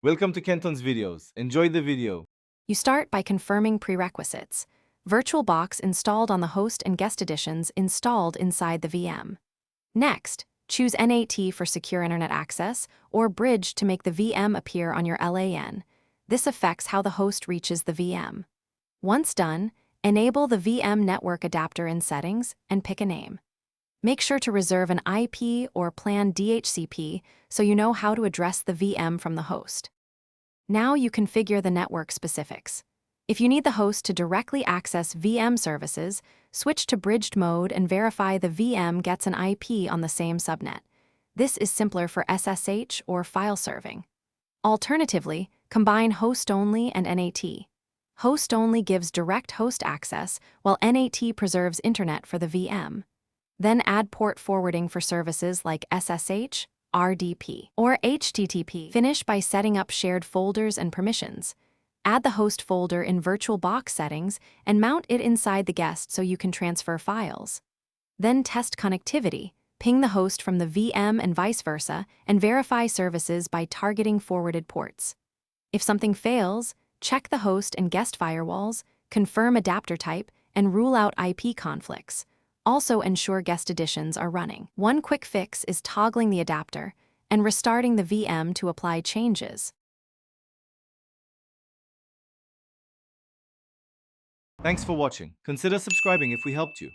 Welcome to Kenton's videos. Enjoy the video. You start by confirming prerequisites. Virtualbox installed on the host and guest editions installed inside the VM. Next, choose NAT for secure internet access or Bridge to make the VM appear on your LAN. This affects how the host reaches the VM. Once done, enable the VM network adapter in settings and pick a name. Make sure to reserve an IP or plan DHCP so you know how to address the VM from the host. Now you configure the network specifics. If you need the host to directly access VM services, switch to bridged mode and verify the VM gets an IP on the same subnet. This is simpler for SSH or file serving. Alternatively, combine host-only and NAT. Host-only gives direct host access, while NAT preserves internet for the VM. Then add port forwarding for services like SSH, RDP, or HTTP. Finish by setting up shared folders and permissions. Add the host folder in VirtualBox settings and mount it inside the guest so you can transfer files. Then test connectivity, ping the host from the VM and vice versa, and verify services by targeting forwarded ports. If something fails, check the host and guest firewalls, confirm adapter type, and rule out IP conflicts. Also ensure guest editions are running. One quick fix is toggling the adapter and restarting the VM to apply changes. Thanks for watching. Consider subscribing if we helped you.